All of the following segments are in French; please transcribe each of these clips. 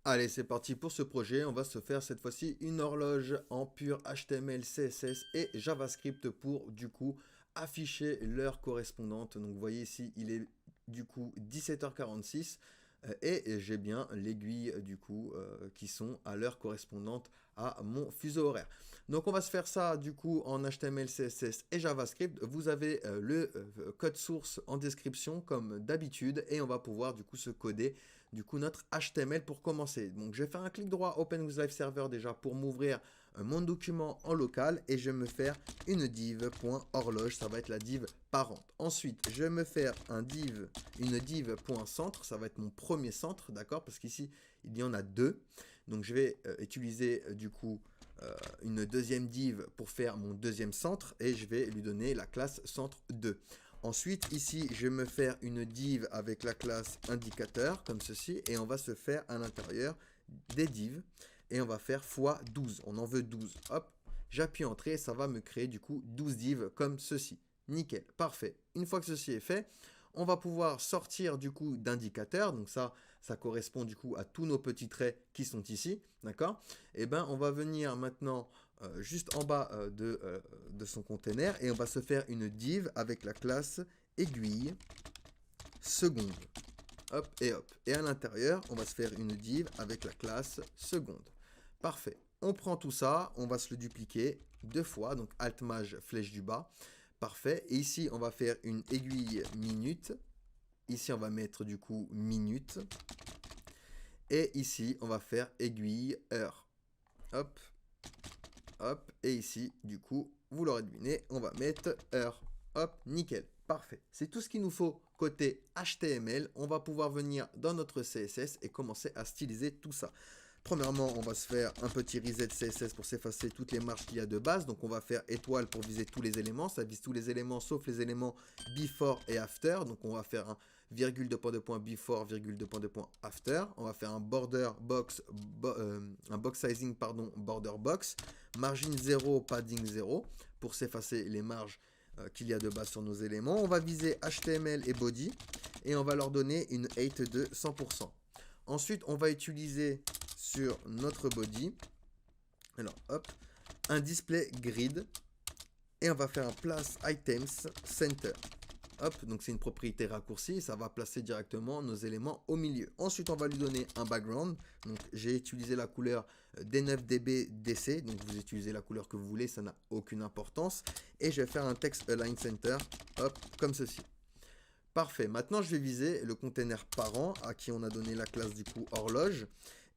Allez, c'est parti pour ce projet. On va se faire cette fois-ci une horloge en pur HTML, CSS et JavaScript pour du coup afficher l'heure correspondante. Donc vous voyez ici, il est du coup 17h46 et j'ai bien l'aiguille du coup qui sont à l'heure correspondante à mon fuseau horaire. Donc on va se faire ça du coup en HTML, CSS et JavaScript. Vous avez le code source en description comme d'habitude et on va pouvoir du coup se coder du coup notre HTML pour commencer. Donc je vais faire un clic droit Open with Live Server déjà pour m'ouvrir mon document en local et je vais me faire une div.horloge, ça va être la div parente. Ensuite, je vais me faire une div.centre, ça va être mon premier centre, d'accord? Parce qu'ici, il y en a deux. Donc je vais utiliser du coup une deuxième div pour faire mon deuxième centre et je vais lui donner la classe centre 2. Ensuite, ici, je vais me faire une div avec la classe indicateur, comme ceci, et on va se faire à l'intérieur des divs, et on va faire x12. On en veut 12. Hop, j'appuie Entrée, et ça va me créer du coup 12 divs comme ceci. Nickel, parfait. Une fois que ceci est fait, on va pouvoir sortir du coup d'indicateur, donc ça correspond du coup à tous nos petits traits qui sont ici, d'accord? Et ben on va venir maintenant juste en bas de son container et on va se faire une div avec la classe aiguille seconde. Hop et hop. Et à l'intérieur, on va se faire une div avec la classe seconde. Parfait. On prend tout ça, on va se le dupliquer deux fois, donc Alt Maj flèche du bas. Parfait. Et ici, on va faire une aiguille minute. Ici, on va mettre du coup minute. Et ici, on va faire aiguille heure. Hop, hop. Et ici, du coup, vous l'aurez deviné, on va mettre heure. Hop, nickel. Parfait. C'est tout ce qu'il nous faut côté HTML. On va pouvoir venir dans notre CSS et commencer à styliser tout ça. Premièrement, on va se faire un petit reset CSS pour s'effacer toutes les marges qu'il y a de base. Donc on va faire étoile pour viser tous les éléments. Ça vise tous les éléments sauf les éléments before et after. Donc on va faire un virgule de point de point before, virgule de point after. On va faire un border box, un box sizing, pardon, border box. Margin 0, padding 0 pour s'effacer les marges qu'il y a de base sur nos éléments. On va viser HTML et body et on va leur donner une height de 100%. Ensuite, on va utiliser sur notre body, alors hop, un display grid et on va faire un place items center. Hop, donc c'est une propriété raccourcie, ça va placer directement nos éléments au milieu. Ensuite, on va lui donner un background. Donc j'ai utilisé la couleur D9DB DC, donc vous utilisez la couleur que vous voulez, ça n'a aucune importance. Et je vais faire un text align center, hop, comme ceci. Parfait, maintenant je vais viser le container parent à qui on a donné la classe du coup horloge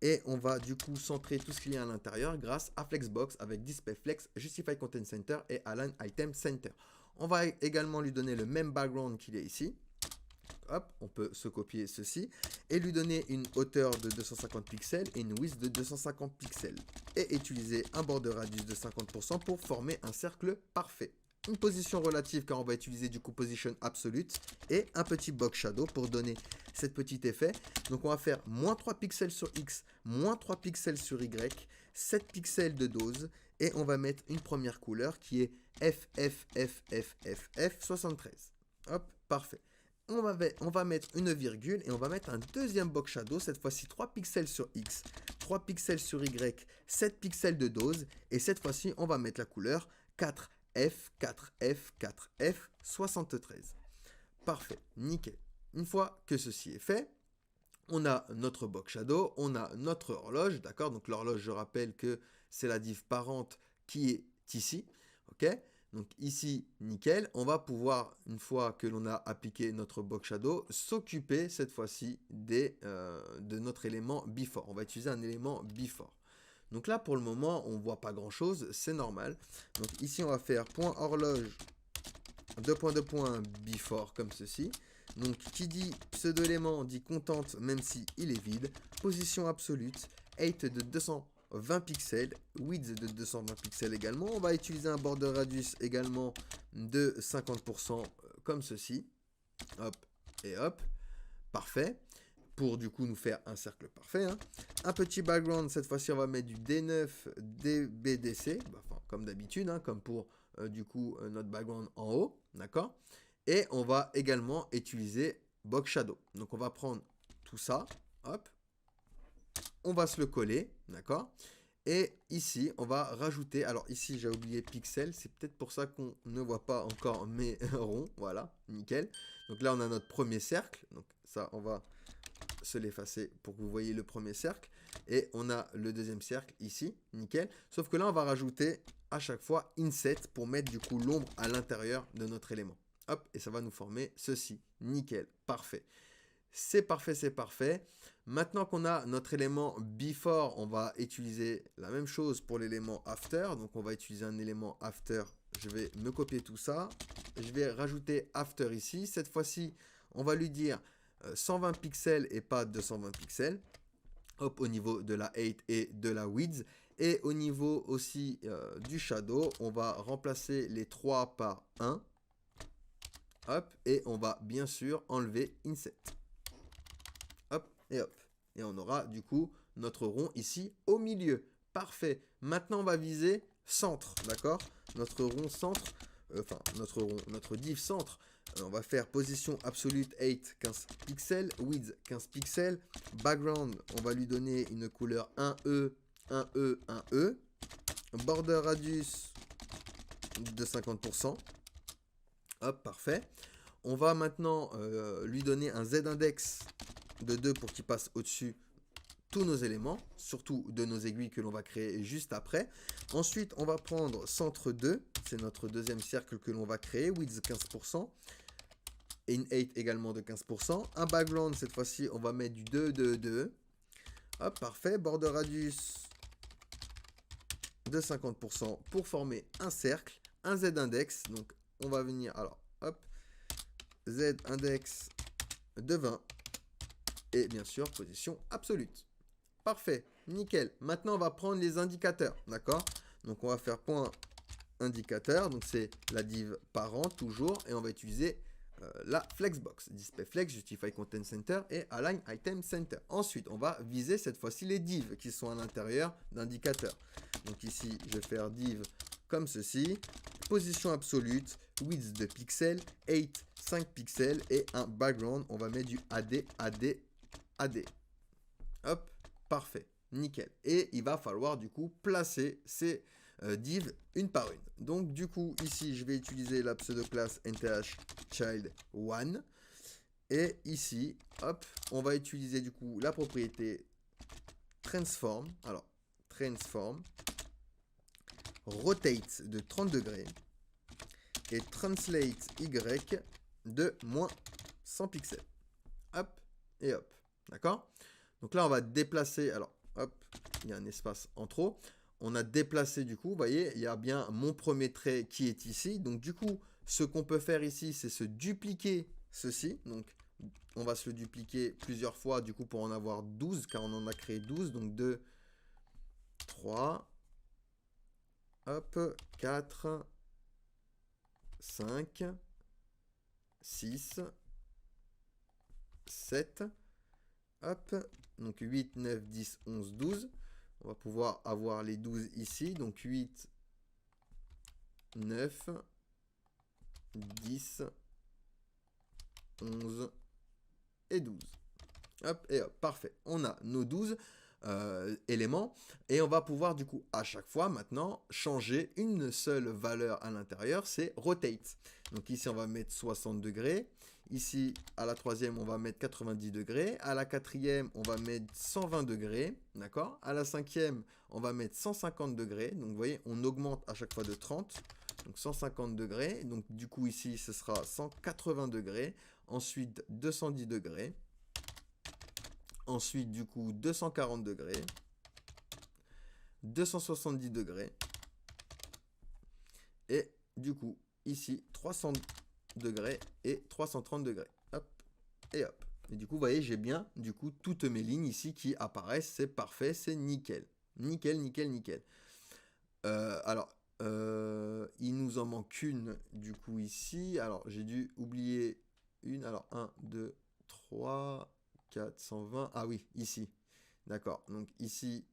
et on va du coup centrer tout ce qu'il y a à l'intérieur grâce à Flexbox avec DisplayFlex, Justify Content Center et Align Item Center. On va également lui donner le même background qu'il est ici. Hop, on peut se copier ceci et lui donner une hauteur de 250 pixels et une width de 250 pixels et utiliser un border radius de 50% pour former un cercle parfait. Une position relative car on va utiliser du coup position absolute et un petit box shadow pour donner cet petit effet. Donc on va faire moins 3 pixels sur X, moins 3 pixels sur Y, 7 pixels de dose et on va mettre une première couleur qui est FFFFFF73. Hop, parfait. On va mettre une virgule et on va mettre un deuxième box shadow, cette fois-ci 3 pixels sur X, 3 pixels sur Y, 7 pixels de dose et cette fois-ci on va mettre la couleur 4F, 4F, 4F, 73. Parfait, nickel. Une fois que ceci est fait, on a notre box shadow, on a notre horloge, d'accord? Donc l'horloge, je rappelle que c'est la div parente qui est ici, ok? Donc ici, nickel, on va pouvoir, une fois que l'on a appliqué notre box shadow, s'occuper cette fois-ci de notre élément before. On va utiliser un élément before. Donc là, pour le moment, on ne voit pas grand-chose, c'est normal. Donc ici, on va faire point horloge, deux points before, comme ceci. Donc qui dit pseudo-élément dit contente même si il est vide. Position absolute, height de 220 pixels, width de 220 pixels également. On va utiliser un border radius également de 50% comme ceci. Hop et hop. Parfait. Pour du coup nous faire un cercle parfait. Hein. Un petit background, cette fois-ci on va mettre du D9 DBDC, enfin, comme d'habitude, hein, comme pour du coup notre background en haut, d'accord. Et on va également utiliser Box Shadow. Donc on va prendre tout ça, hop, on va se le coller, d'accord? Et ici, on va rajouter, alors ici j'ai oublié pixel, c'est peut-être pour ça qu'on ne voit pas encore mes ronds, voilà, nickel. Donc là on a notre premier cercle, donc ça on va se l'effacer pour que vous voyez le premier cercle. Et on a le deuxième cercle ici, nickel. Sauf que là on va rajouter à chaque fois inset pour mettre du coup l'ombre à l'intérieur de notre élément. Hop, et ça va nous former ceci, nickel, parfait. C'est parfait, c'est parfait. Maintenant qu'on a notre élément before, on va utiliser la même chose pour l'élément after. Donc on va utiliser un élément after. Je vais me copier tout ça. Je vais rajouter after ici. Cette fois-ci, on va lui dire 120 pixels et pas 220 pixels. Hop, au niveau de la height et de la width. Et au niveau aussi du shadow, on va remplacer les 3 par 1. Hop, et on va bien sûr enlever inset. Hop, et hop. Et on aura du coup notre rond ici au milieu. Parfait. Maintenant, on va viser centre, d'accord? Notre rond centre, notre div centre, on va faire position absolute 8, 15 pixels, width 15 pixels, background, on va lui donner une couleur 1E, 1E, 1E, border radius de 50%. Hop, parfait. On va maintenant lui donner un z-index de 2 pour qu'il passe au-dessus tous nos éléments, surtout de nos aiguilles que l'on va créer juste après. Ensuite, on va prendre centre 2, c'est notre deuxième cercle que l'on va créer, width 15%, et une height également de 15%. Un background, cette fois-ci, on va mettre du 2, 2, 2. Hop, parfait. Border radius de 50% pour former un cercle, un z-index. Donc, on va venir, alors, hop, z-index de 20. Et bien sûr, position absolue. Parfait, nickel. Maintenant, on va prendre les indicateurs, d'accord? Donc, on va faire point indicateur. Donc, c'est la div parent, toujours. Et on va utiliser la flexbox. Display flex, justify content center et align item center. Ensuite, on va viser cette fois-ci les divs qui sont à l'intérieur d'indicateur. Donc, ici, je vais faire div comme ceci. Position absolute, width de pixels, 8, 5 pixels et un background. On va mettre du AD, AD, AD. Hop, parfait, nickel. Et il va falloir du coup placer ces divs une par une. Donc du coup, ici, je vais utiliser la pseudo-classe nth child 1. Et ici, hop, on va utiliser du coup la propriété transform. Alors, transform, rotate de 30 degrés et translate y de moins 100 pixels. Hop et hop. D'accord? Donc là, on va déplacer. Alors, hop, il y a un espace en trop. On a déplacé du coup, vous voyez, il y a bien mon premier trait qui est ici. Donc du coup, ce qu'on peut faire ici, c'est se dupliquer ceci. Donc, on va se le dupliquer plusieurs fois du coup pour en avoir 12, car on en a créé 12. Donc 2, 3, hop, 4, 5, 6, 7, hop, donc 8, 9, 10, 11, 12. On va pouvoir avoir les 12 ici. Donc 8, 9, 10, 11 et 12. Hop, et hop, parfait. On a nos 12 éléments. Et on va pouvoir du coup à chaque fois maintenant changer une seule valeur à l'intérieur. C'est rotate. Donc ici on va mettre 60 degrés. Ici, à la troisième, on va mettre 90 degrés. À la quatrième, on va mettre 120 degrés. D'accord? À la cinquième, on va mettre 150 degrés. Donc, vous voyez, on augmente à chaque fois de 30. Donc, 150 degrés. Donc, du coup, ici, ce sera 180 degrés. Ensuite, 210 degrés. Ensuite, du coup, 240 degrés. 270 degrés. Et du coup, ici, 300 degrés et 330 degrés. Hop et hop. Et du coup, vous voyez, j'ai bien du coup toutes mes lignes ici qui apparaissent. C'est parfait, c'est nickel. Nickel, nickel, nickel. Il nous en manque une du coup ici. Alors, j'ai dû oublier une. Alors, 1, 2, 3, 4, 120. Ah oui, ici. D'accord. Donc ici,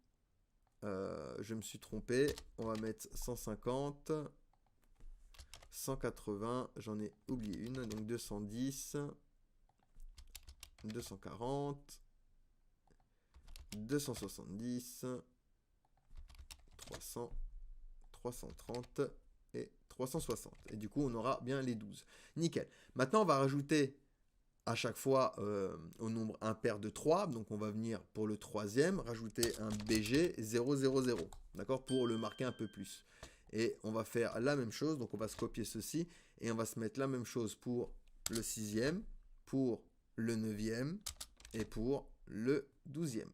je me suis trompé. On va mettre 150. 180, j'en ai oublié une, donc 210, 240 270, 300, 330 et 360. Et du coup, on aura bien les 12. Nickel. Maintenant, on va rajouter à chaque fois au nombre impair de 3. Donc, on va venir pour le troisième, rajouter un BG 000. D'accord? Pour le marquer un peu plus. Et on va faire la même chose. Donc, on va se copier ceci. Et on va se mettre la même chose pour le sixième, pour le neuvième et pour le 12e.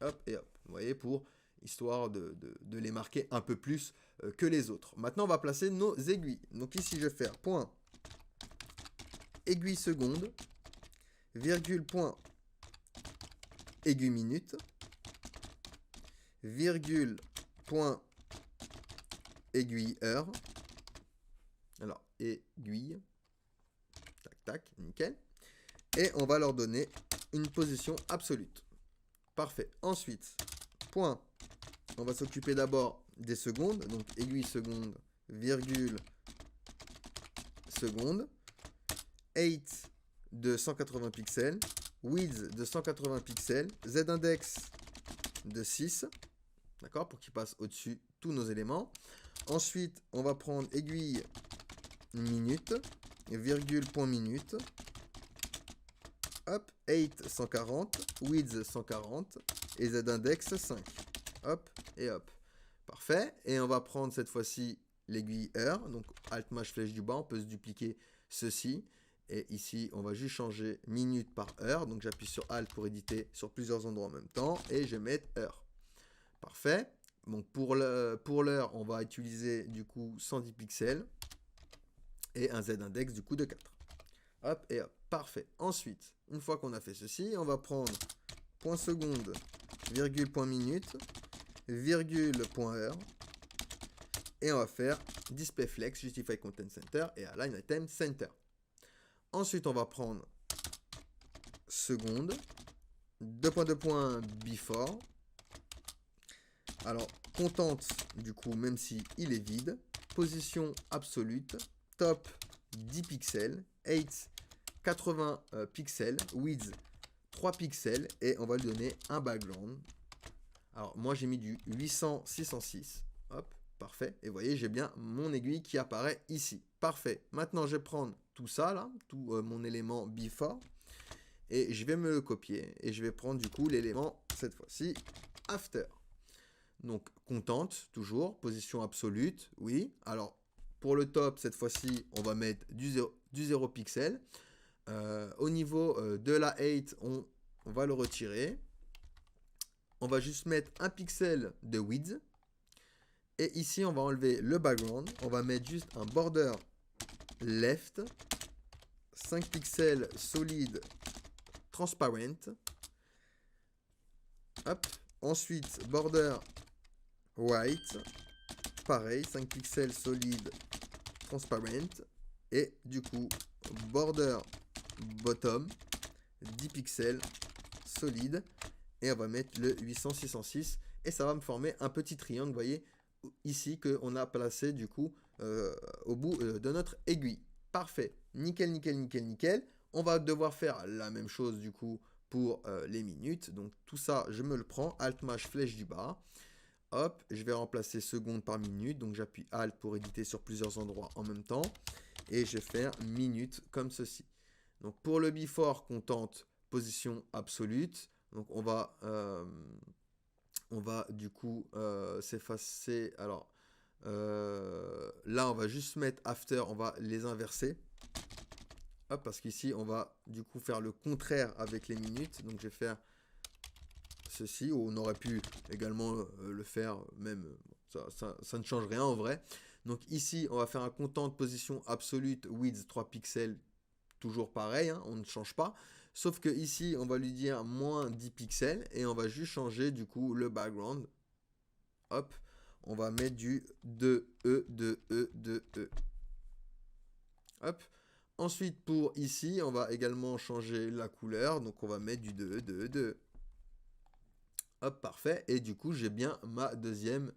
Hop et hop. Vous voyez, pour histoire de les marquer un peu plus que les autres. Maintenant, on va placer nos aiguilles. Donc ici, je vais faire point aiguille seconde, virgule point aiguille minute, virgule point aiguille heure. Alors, aiguille, tac, tac, nickel. Et on va leur donner une position absolue. Parfait. Ensuite, point, on va s'occuper d'abord des secondes. Donc, aiguille seconde, virgule seconde. 8 de 180 pixels. Width de 180 pixels. Z-index de 6. D'accord? Pour qu'il passe au-dessus tous nos éléments. Ensuite, on va prendre aiguille minute, virgule point minute. Hop, 8 140, width 140 et z-index 5. Hop et hop. Parfait. Et on va prendre cette fois-ci l'aiguille heure. Donc Alt Maj flèche du bas, on peut se dupliquer ceci. Et ici, on va juste changer minute par heure. Donc j'appuie sur Alt pour éditer sur plusieurs endroits en même temps. Et je vais mettre heure. Parfait. Donc pour l'heure, on va utiliser du coup 110 pixels. Et un z-index du coup de 4. Hop et hop. Parfait. Ensuite, une fois qu'on a fait ceci, on va prendre point seconde, virgule point minute, virgule point heure. Et on va faire display flex, justify content center et align item center. Ensuite, on va prendre seconde, deux points before. Alors, contente, du coup, même si il est vide. Position absolute, top 10 pixels, 8 80 pixels, width 3 pixels et on va lui donner un background. Alors moi j'ai mis du 800-606. Hop, parfait. Et vous voyez, j'ai bien mon aiguille qui apparaît ici. Parfait. Maintenant je vais prendre tout ça là, tout mon élément before et je vais me le copier et je vais prendre du coup l'élément cette fois-ci after. Donc contente toujours, position absolute, oui. Alors pour le top cette fois-ci on va mettre du 0 pixel. Au niveau de la 8, on va le retirer. On va juste mettre un pixel de width. Et ici, on va enlever le background. On va mettre juste un border left. 5 pixels solide transparent. Hop. Ensuite, border right. Pareil, 5 pixels solide transparent. Et du coup, border bottom 10 pixels solide et on va mettre le 800-606 et ça va me former un petit triangle, vous voyez ici qu'on a placé du coup au bout de notre aiguille. Parfait, nickel, nickel, nickel, nickel. On va devoir faire la même chose du coup pour les minutes. Donc tout ça, je me le prends, Alt Maj flèche du bas. Hop, je vais remplacer seconde par minute. Donc j'appuie Alt pour éditer sur plusieurs endroits en même temps. Et je vais faire minute comme ceci. Donc pour le before, contente, position absolute. Donc on va du coup s'effacer. Alors là, on va juste mettre after, on va les inverser. Hop, parce qu'ici, on va du coup faire le contraire avec les minutes. Donc je vais faire ceci, ou on aurait pu également le faire même, ça ne change rien en vrai. Donc ici, on va faire un content de position absolute, width 3 pixels, toujours pareil, hein, on ne change pas. Sauf que ici, on va lui dire moins 10 pixels et on va juste changer du coup le background. Hop, on va mettre du 2E, 2E, 2E. Hop. Ensuite, pour ici, on va également changer la couleur. Donc, on va mettre du 2E, 2E, 2E. Hop, parfait. Et du coup, j'ai bien ma deuxième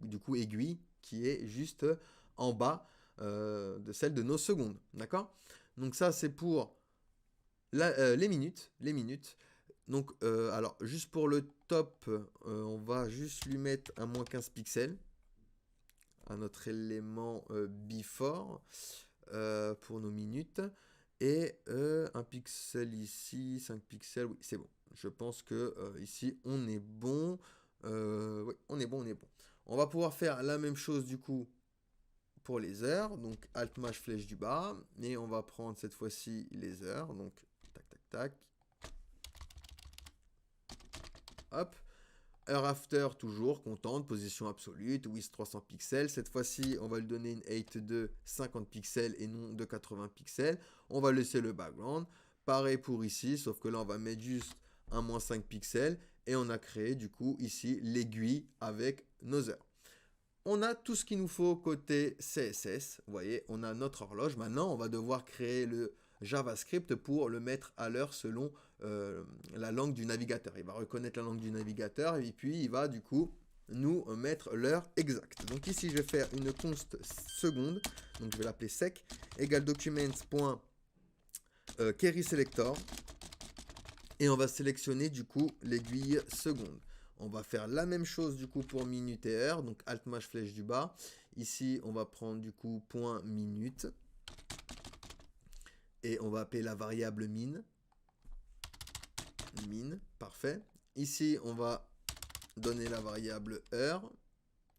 du coup, aiguille qui est juste en bas de celle de nos secondes. D'accord? Donc ça, c'est pour les minutes. Donc, alors, juste pour le top, on va juste lui mettre un moins 15 pixels à notre élément before pour nos minutes. Et un pixel ici, 5 pixels, oui, c'est bon. Je pense que ici, on est bon. Oui, on est bon, on est bon. On va pouvoir faire la même chose du coup pour les heures. Donc, Alt-Maj flèche du bas. Et on va prendre cette fois-ci les heures. Donc, tac, tac, tac. Hop. Heure after, toujours, contente, position absolue, with 300 pixels. Cette fois-ci, on va lui donner une height de 50 pixels et non de 80 pixels. On va laisser le background. Pareil pour ici, sauf que là, on va mettre juste un moins 5 pixels. Et on a créé, du coup, ici, l'aiguille avec nos heures. On a tout ce qu'il nous faut côté CSS. Vous voyez, on a notre horloge. Maintenant, on va devoir créer le JavaScript pour le mettre à l'heure selon la langue du navigateur. Il va reconnaître la langue du navigateur et puis il va du coup nous mettre l'heure exacte. Donc ici, je vais faire une const seconde. Donc je vais l'appeler sec égale documents.query selector et on va sélectionner du coup l'aiguille seconde. On va faire la même chose du coup pour minute et heure. Donc Alt-Maj flèche du bas. Ici, on va prendre du coup point minute. Et on va appeler la variable min. Min, parfait. Ici, on va donner la variable heure.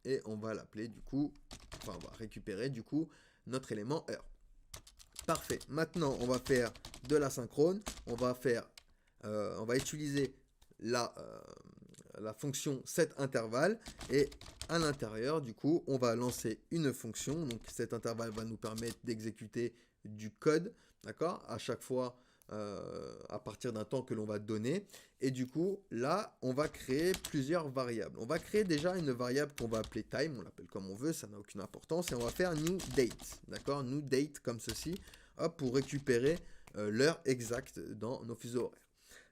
Et on va l'appeler du coup, enfin on va récupérer du coup notre élément heure. Parfait. Maintenant, on va faire de la synchrone. On va utiliser la fonction setIntervalle et à l'intérieur du coup on va lancer une fonction. Donc cet intervalle va nous permettre d'exécuter du code, d'accord, à chaque fois à partir d'un temps que l'on va donner. Et du coup là on va créer plusieurs variables. On va créer déjà une variable qu'on va appeler time, on l'appelle comme on veut, ça n'a aucune importance, et on va faire new date, d'accord, new date comme ceci, hop, pour récupérer l'heure exacte dans nos fuseaux horaires.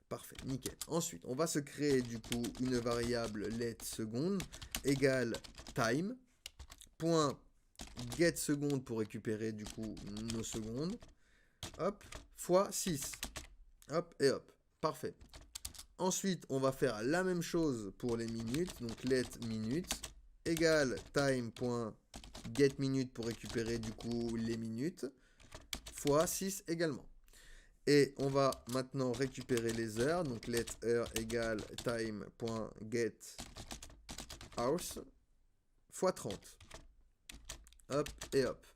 Parfait, nickel. Ensuite, on va se créer du coup une variable let seconde égale time point get seconde pour récupérer du coup nos secondes. Hop, fois 6. Hop et hop. Parfait. Ensuite, on va faire la même chose pour les minutes. Donc let minutes égale time point get minute pour récupérer du coup les minutes fois 6 également. Et on va maintenant récupérer les heures. Donc let heure égale time.get hours fois 30. Hop et hop.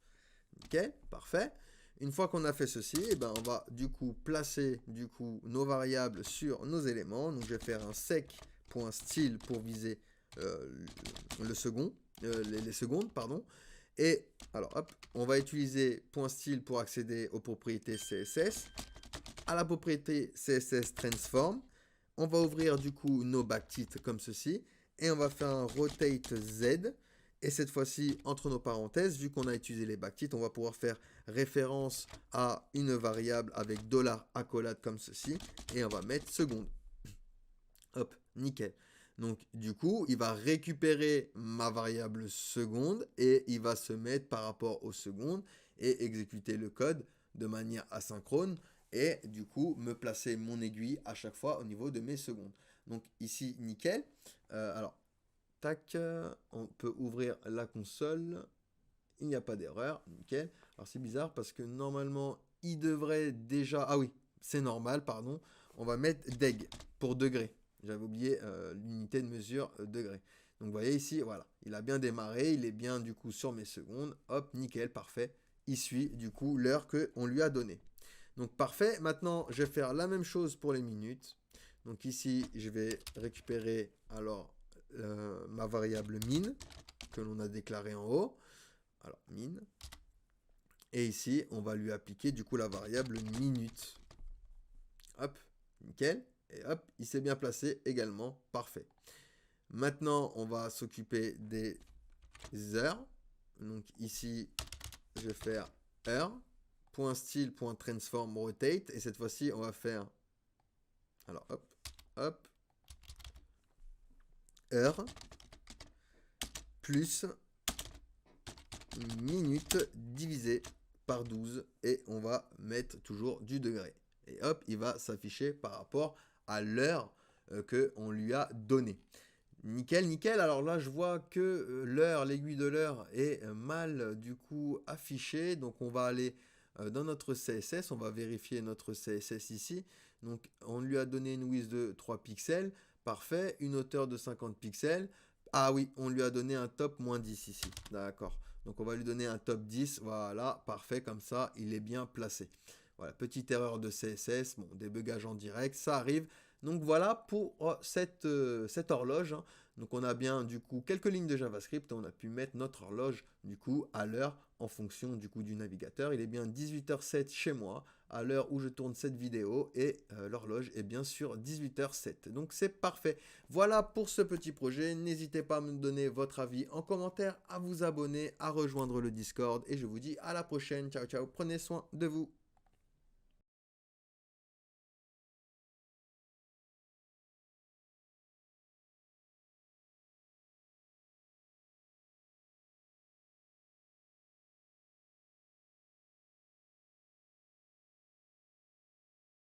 Nickel, parfait. Une fois qu'on a fait ceci, eh ben, on va du coup placer du coup nos variables sur nos éléments. Donc je vais faire un sec.style pour viser le second, les secondes, pardon. Et alors hop, on va utiliser .style pour accéder aux propriétés CSS. À la propriété CSS transform, on va ouvrir du coup nos backtitres comme ceci et on va faire un rotate Z. Et cette fois-ci, entre nos parenthèses, vu qu'on a utilisé les backtitres, on va pouvoir faire référence à une variable avec $accolade comme ceci et on va mettre seconde. Hop, nickel. Donc du coup, il va récupérer ma variable seconde et il va se mettre par rapport aux secondes et exécuter le code de manière asynchrone. Et du coup, me placer mon aiguille à chaque fois au niveau de mes secondes. Donc ici, nickel. Alors, tac, on peut ouvrir la console. Il n'y a pas d'erreur, nickel. Alors c'est bizarre parce que normalement, il devrait déjà... Ah oui, c'est normal, pardon. On va mettre deg pour degré. J'avais oublié l'unité de mesure degré. Donc vous voyez ici, voilà, il a bien démarré, il est bien du coup sur mes secondes. Hop, nickel, parfait. Il suit du coup l'heure qu'on lui a donnée. Donc parfait, maintenant je vais faire la même chose pour les minutes. Donc ici je vais récupérer alors ma variable min que l'on a déclarée en haut. Alors min. Et ici on va lui appliquer du coup la variable minute. Hop, nickel. Et hop, il s'est bien placé également, parfait. Maintenant on va s'occuper des heures. Donc ici je vais faire heure. .style, .transform, rotate. Et cette fois-ci, on va faire... Alors, hop, hop. Heure. Plus minute divisé par 12. Et on va mettre toujours du degré. Et hop, il va s'afficher par rapport à l'heure qu'on lui a donnée. Nickel, nickel. Alors là, je vois que l'heure, l'aiguille de l'heure est mal du coup affichée. Donc on va aller dans notre CSS, on va vérifier notre CSS ici. Donc on lui a donné une width de 3 pixels. Parfait. Une hauteur de 50 pixels. Ah oui, on lui a donné un top moins 10 ici. D'accord. Donc on va lui donner un top 10. Voilà, parfait. Comme ça, il est bien placé. Voilà, petite erreur de CSS. Bon, débugage en direct, ça arrive. Donc voilà pour cette horloge, hein. Donc on a bien du coup quelques lignes de JavaScript, on a pu mettre notre horloge du coup à l'heure en fonction du coup du navigateur. Il est bien 18h07 chez moi à l'heure où je tourne cette vidéo et l'horloge est bien sur 18h07. Donc c'est parfait. Voilà pour ce petit projet. N'hésitez pas à me donner votre avis en commentaire, à vous abonner, à rejoindre le Discord et je vous dis à la prochaine. Ciao ciao, prenez soin de vous.